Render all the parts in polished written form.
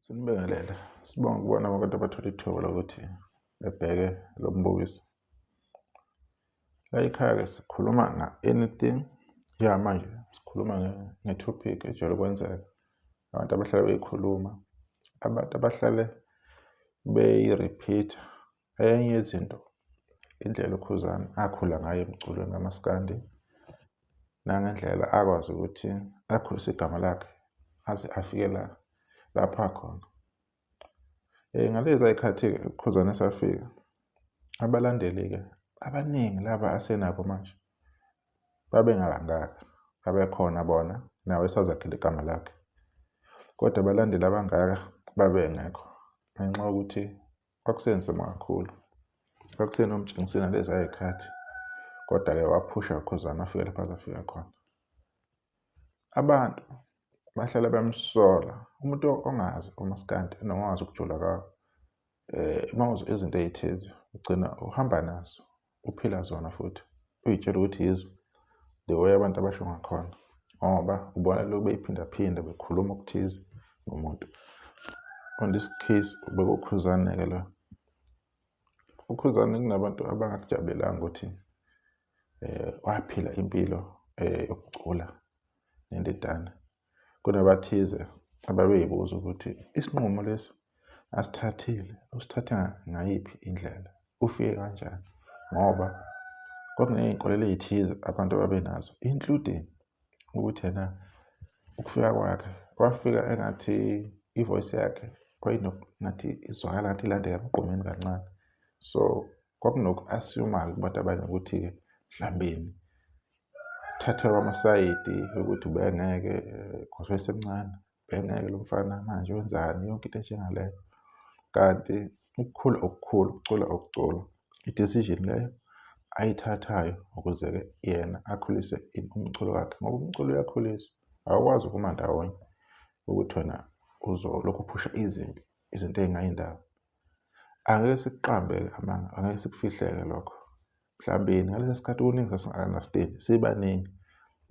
Sinibingelela, sibonga ukubona abantu abathola ithuba lokuthi bebheke lo mbukiso. La ekhaya-ke sikhuluma anything, njengamanje sikhuluma nge-topic ejwayele ukwenzeka. Abantu abahlale beyikhuluma, abantu abahlale beyi-repeat-a. Enye yezinto, indlela uKhuzani akhula ngayo emculweni kamaskandi, nangendlela akwazi ukuthi akhulise igama lakhe aze afike lapha akhona. Ngalezi ayikhathi-ke uKhuzani esafika, abalandeli-ke abaningi laba asenabo manje babengabangaka, babekhona bona nawe esazakhela igama lakhe, kodwa abalandeli abangaka babengekho ngenxa yokuthi kwakusenzima kakhulu. Kwakusenomtshengiseni ngalezi ayikhathi, kodwa-ke waphusha uKhuzani afike lapha azafika khona. Abantu bahlala bemsola umuntu ongazi umaskandi noma ongazi ukujula kawo. Mawuzwa izinto ey'thize ugcina uhamba nazo, uphila zona futhi uy'tshela ukuthi yizo the way abantu abasho ngakhona, ngoba ubona lokhu bey'phindaphinda bekhuluma okuthize ngomuntu. On this case bekuwuKhuzani-ke lo. UKhuzani kunabantu abangakujabulelanga ukuthi waphila impilo yokucula nendidane. Kunabathize ababey'buza ukuthi isinqumo lesi asithathile, usithathe ngayiphi indlela, ufike kanjani, ngoba kwakuney'nkolelo ey'thize abantu ababenazo, including ukuthi yena ukufika kwakhe wafika engathi ivoice yakhe ngathi izwakala ngathi ilandeka emgqomeni kancane. So kwakunoku-assume-ke kubantu abanye ukuthi-ke mhlawumbeni uthathelwa amasayidi ukuthi ubengeke because wayesemncane, ubengeke lo mfana manje wenzani, yonke into enjengaleyo. Kanti ukukhula okukhulu, ukucula ukucula, i-decision leyo ayithathayo ukuze-ke yena akhulise umculo wakhe, ngoba umculo uyakhuliswa. Awukwazi ukuma ndawonye ukuthi wena uzolokhu uphusha izinto ey'ngayindawo. Angeke sikuqambe-ke amanga, angeke sikufihleke lokho. Mhlawumbeni ngalesi sikhathi kuningi sasinga-understand-i, sibaningi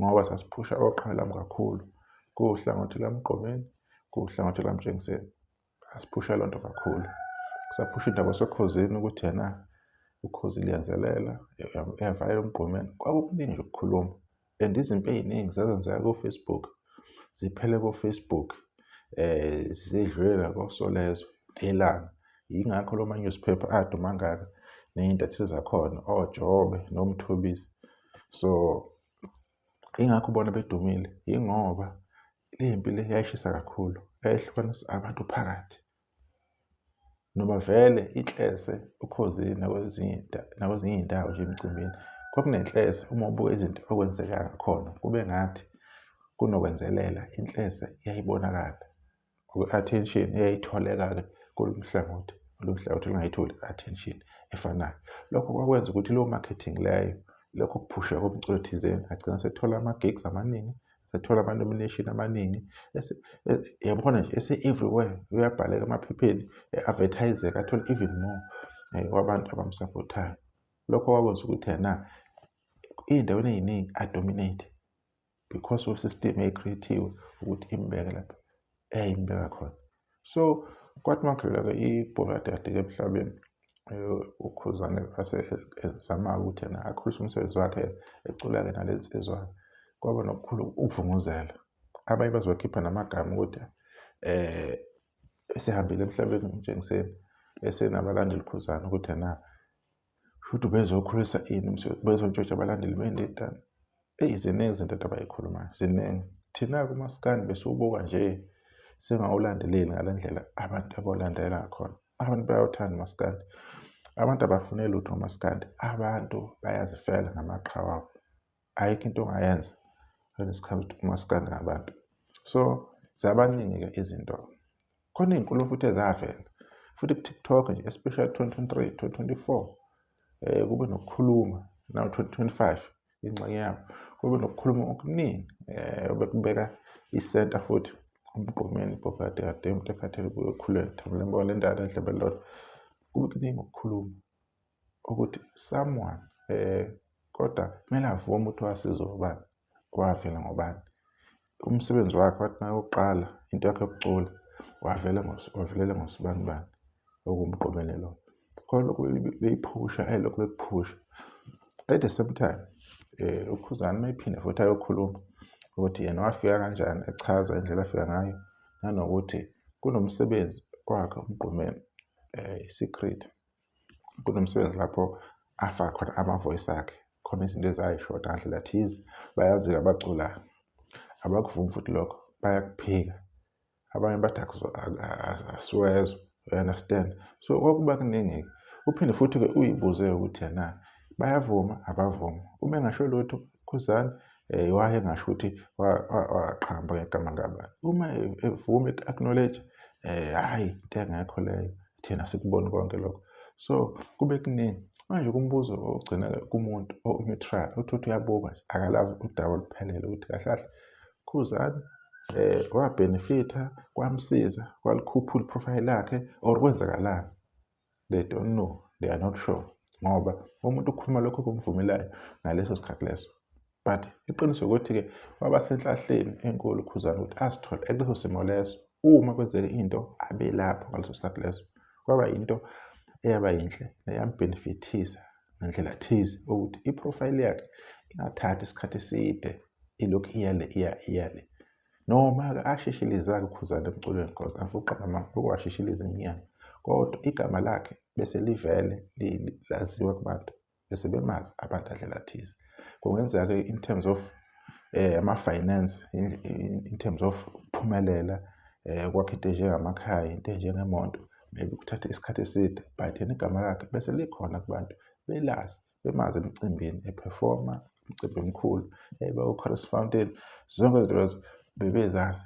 ngoba sasiphusha oqhalamu kakhulu, kuwuhlangothi lamgqomeni, kuwuhlangothi lamtshengiseni. Asiphusha lonto kakhulu, saphusha indaba yasokhosini ukuthi yena ukhozi liyenzelela, uyavalela emgqomeni. Kwakukuningi nje ukukhuluma and izinto ey'ningi zazenzeka ko-Facebook, ziphele ko-Facebook, zidlulela koSolezwe nelanga. Yingakho lo ma-newspaper aduma kangaka ney'ntatheli zakhona, oJobe noMthobisi. So ingakho ubona bedumile, yingoba le mpi le yayishisa kakhulu, yayihlukanisa abantu phakathi. Noma vele inhlese ukhozini nakwezinye iy'ndawo nje emcimbini kwakunenhlese. Uma ubuka izinto okwenzeka ngakhona kube ngathi kunokwenzelela, inhlese yayibonakala. Attention eyayitholeka-ke kulolu hlangothi lungayitholi attention efanayo. Lokho kwakwenza ukuthi lowo marketing leyo, lokho kuphusha komculo thizeni, agcina sethola ama-gigs amaningi, sethola ama-nomination amaningi, yabona nje ese-everywhere, uyabhaleka emaphepheni, advertise-eka, athole even more wabantu abamsapothayo. Lokho kwakwenza ukuthi yena iy'ndaweni ey'ningi adominate because of system eyayicreate-iwe ukuthi imbeke lapho eyayimbeka khona. So kwathi makudlula-ke ibhola kade emhlabeni, uKhuzani ezama-ke ukuthi yena akhulise umsebenzi wakhe, ecula-ke nale nsizwa, kwaba nokukhulu ukuvunguzela. Abanye bazokhipha namagama ukuthi esehambile emhlabeni umtshengiseni, esenabalandeli uKhuzani ukuthi yena futhi ubezokhulisa ini umsebenzi, ubezotshontsha abalandeli bendidane. Ziningi izinto abayikhulumayo, ziningi. Thina-ke umaskandi besiwubuka nje singawulandeleli ngale ndlela abantu abawulandelela ngakhona. Abantu bayawuthanda umaskandi, abantu abafune lutho umaskandi, abantu bayazifela ngamaqhawe wabo. Ayikho into ongayenza ngesikhathi umaskandi ngabantu. So zabaningi-ke izinto, khona iy'nkulumo futhi ezavela futhi ku-TikTok nje, especially 2023, 2024, kube nokukhuluma nawo 2025 ingxenye yabo, kube nokukhuluma okuningi bekubeka isenta futhi umgqomeni ibhokadi kade umuntu ekhathele kuyokhuleka Thabo le ndaba edlebe lodwa. Kube kuningi ukukhuluma ukuthi someone kodwa kumele avume ukuthi wasiza ubani, wavela ngobani, umsebenzi wakhe wathi nayoqala into yakhe yokucula wavelela ngosibanibani okumqomene lo. Khona lokhu beyiphusha lokhu bekuphusha. At the same time uKhuzani mayiphinde futhi ayokhuluma ukuthi yena wafika kanjani, echaza indlela afika ngayo nanokuthi kunomsebenzi wakhe umgqumeni secret. Kunomsebenzi lapho afaka khona ama-voice akhe, khona izinto ezayishoda ngandlela thize. Bayazi-ke abaculayo, abakuvumi futhi lokho, bayakuphika. Abanye bathi asiwezwa, you understand? So kwakuba kuningi-ke. Uphinde futhi-ke uyibuze ukuthi yena bayavuma abavuma. Uma engasho lutho uKhuzani waye engasho ukuthi waqhamba ngegama ngabani. Uma evuma acknowledge hhayi into engekho leyo, thina sikuboni konke lokho. So kube kuningi manje kumbuzo ogcina kumuntu o-neutral uthi uyabuka nje akalazi udaba oluphelele ukuthi kahle kahle uKhuzani wabhenefitha, kwamsiza, kwalikhuphula iprofile lakhe or kwenzakalani. They don't know, they are not sure ngoba umuntu ukhuluma lokho kumvumelayo ngaleso sikhathi leso. But iqiniso ukuthi-ke waba senhlahleni enkulu uKhuzani ukuthi azithole ekuleso simo leso. Uma kwenzeke into abe lapho ngaleso sikhathi leso, kwaba yinto eyaba yinhle neyambhenefithisa ngendlela thize ukuthi iprofile yakhe ingathathi isikhathi eside ilokhu iyale. Noma-ke ashishiliza-ke uKhuzani emculweni because afuqama amanga okwashishiliza iminyaka, kodwa igama lakhe bese livele laziwa kubantu bese bemazi abantu ngandlela thize. Kungenzeka-ke in terms of ama-finance, in terms of ukuphumelela, kwakha into enjengamakhaya, into enjengemoto, maybe kuthatha isikhathi eside, but yena igama lakhe bese likhona kubantu belazi, bemazi emcimbini, ephefoma imicimbi emikhulu, baku-Chorus Fountain, zonke izinto lezo bebezazi.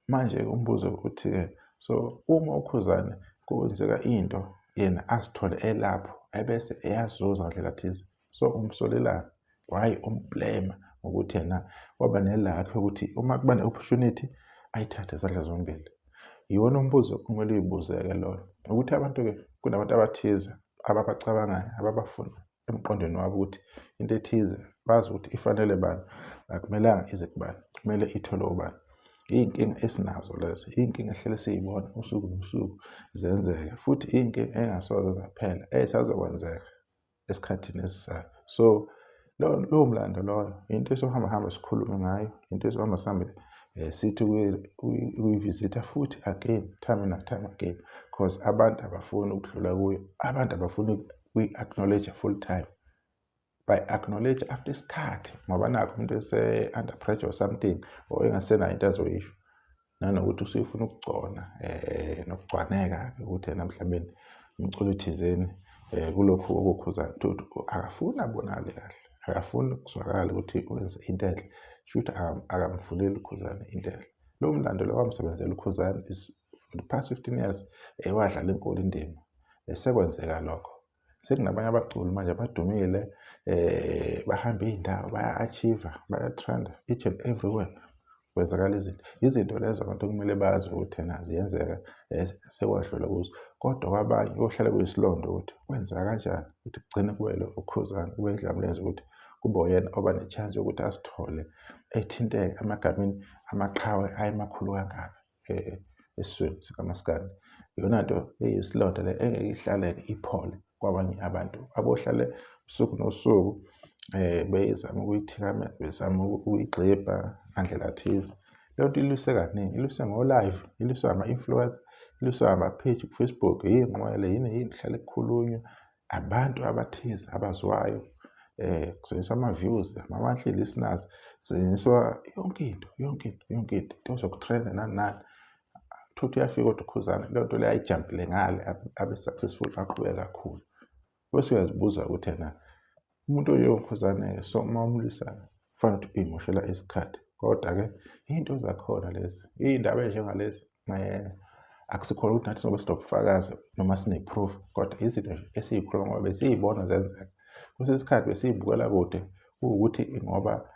Manje umbuzo ukuthi-ke, so uma uKhuzani kwenzeka into yena azithole elapho ebese eyazuza ngandlela thize, so umsolelani, why umblame ukuthi yena waba nelakho ukuthi uma kuba ne-opportunity ayithathe izandla zombili. Yiwona umbuzo okumele uyibuze-ke loyo, ukuthi abantu-ke kunabantu abathize ababacabangayo, ababafuna emqondweni wabo ukuthi into ethize bazi ukuthi ifanele bani, akumelanga ize kubani, kumele ithole ubani. Iy'nkinga esinazo lezo, iy'nkinga ehlele siy'bona usuku nosuku zenzeka, futhi iy'nkinga engasoze zaphela ezisazokwenzeka esikhathini esizayo. So lowo mlando loyo into esohamba sikhulume ngayo, into esohamba sihambe sithi ukuyivisitha futhi again, time and time again, because abantu abafuni ukudlula kuyo, abantu abafuni ukuyi-acknowledge full time. By-acknowledge after isikhathi ngoba nakho umuntu ese-under pressure or something or engasenayo into azoyisho, nanokuthi usuyifuna ukugcona nokugcwaneka ukuthi yena mhlawumbe umculo thizeni kulokhu okuKhuzani akafuni abonakale kahle, akafuni kuzwakala ukuthi wenze into enhle, shuthi akamvuleli uKhuzani into enhle. Lowo mlando lo wamsebenzela uKhuzani is for the past 15 years wadlala enkulu indima. Sekwenzeka lokho, sekunabanye abaculi manje abadumile, bahamba iy'ndawo, baya-achieve, baya-trenda each and everywhere. Kwenzakala izinto lezo abantu kumele bazi ukuthi ena ziyenzeka, sekwadlula kuzo. Kodwa kwabanye kohlala kuyisilondo ukuthi kwenzeka kanjani ukuthi kugcine kube lo uKhuzani, kube idlamulenze ukuthi kube uyena oba ne-chance yokuthi azithole ethinteke amagameni amaqhawe ayemakhulu kangaka esizweni sikaMaskandi. Iyona nto eyisilonda le engeke ihlale-ke iphole kwabanye abantu abohlale usuku nosuku bezama ukuyithikameza, bezama ukuyigxibha ngandlela thize. Leyo nto iluswe kaningi, iluswe ngo-live, iluswe ama-influencer, iluswe ama-page ku-Facebook, iy'nqwele, yini kuhlale kukhulunywa abantu abathize abaziwayo, kusetshenziswa ama-views, ama-monthly listeners, kusetshenziswa yonke into zokutrenda nani. Thuthi uyafika kodwa uKhuzani leyo nto leyo ayijampile ngale abe successful, aqhubeke kakhulu. Bese uyazibuza ukuthi yena umuntu oyiKhuzani so uma umlisana kufanele ukuthi uyimoshela isikhathi. Kodwa-ke iy'nto zakhona lezi, iy'ndaba ey'njengalezi akusikhona ukuthi nathi sobe sinobufakazi noma sine-proof, kodwa izinto nje esiy'khuluma ngoba besiy'bona zenzeka. Kwesinye isikhathi besiy'bukela kude kuwukuthi ngoba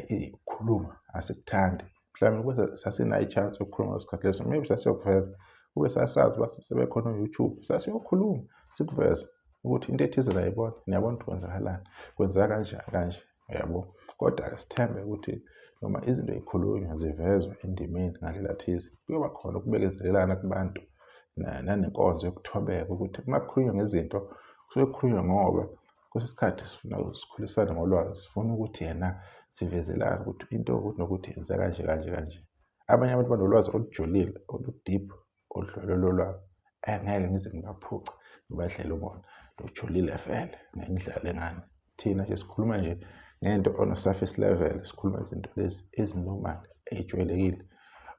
ikhuluma asikuthandi. Mhlawumbe kube sasinayo i-chance yokukhuluma ngesikhathi leso, maybe sasiyokuveza, kube sasazi uba sebekhona o-YouTube, sasiyokhuluma sikuveze ukuthi into ethize niyayibona ukuthi kwenzakalani, kwenzeka kanje, uyabo. Kodwa-ke sithembe ukuthi noma izinto ey'khulunywa zivezwa endimeni ngandlela thize, kuyoba khona ukubekezelelana kubantu nanenkonzo yokuthobeka ukuthi uma kukhulunywa ngezinto kusuke kukhulunywa ngoba kwesinye isikhathi sifuna sikhulisane ngolwazi, sifuna ukuthi sivezelane ukuthi into ukuthi nokuthi yenza kanje kanje kanje. Abanye abantu banolwazi olujulile, oludiphu, oludlule lolwabo. Angeke ngize ngibaphuce ngibadlele umona lujulile vele, ngeke ngidlale ngani. Thina nje sikhuluma nje ngento on a surface level, sikhuluma izinto lezi ezinormal, ey'jwayelekile.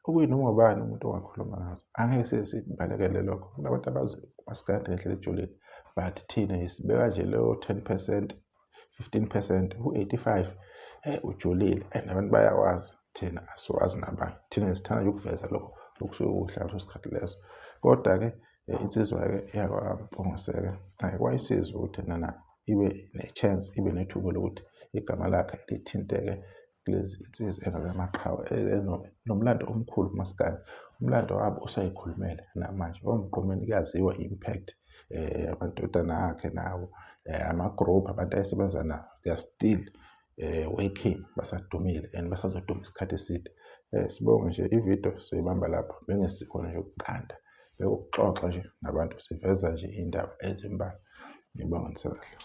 Okuyinoma ubani umuntu ongakhuluma ngazo. Angeke sibalekele lokho. Kunabantu abazi masikade ngendlela ejulile, but thina sibeka nje leyo 10%, 15%, u-85 ujulile and abantu bayakwazi, thina asiwazi nabanye. Thina sithanda nje ukuveza lokho okusuke kuhle ngaleso sikhathi leso. Kodwa-ke insizwa-ke yakwaMpungoseke kwayisiza ukuthi ibe ne-chance, ibe nethuba lokuthi igama lakhe lithinteke kulezi insizwa engabe amaqhawe nomlando omkhulu kumaskandi. Umlando wabo usayikhulumele namanje. Emgqomeni kuyaziwa i-impact amadodana akhe nawo, ama-group abantu ayesebenza nawo, they are still working, basadumile and basazoduma isikhathi eside. Sibonge nje ividiyo soyibamba lapho, bengesikhona nje ukuqanda, ukuxoxa nje nabantu, siveza nje iy'ndaba ezimbalwa. Ngibonga nisebahle.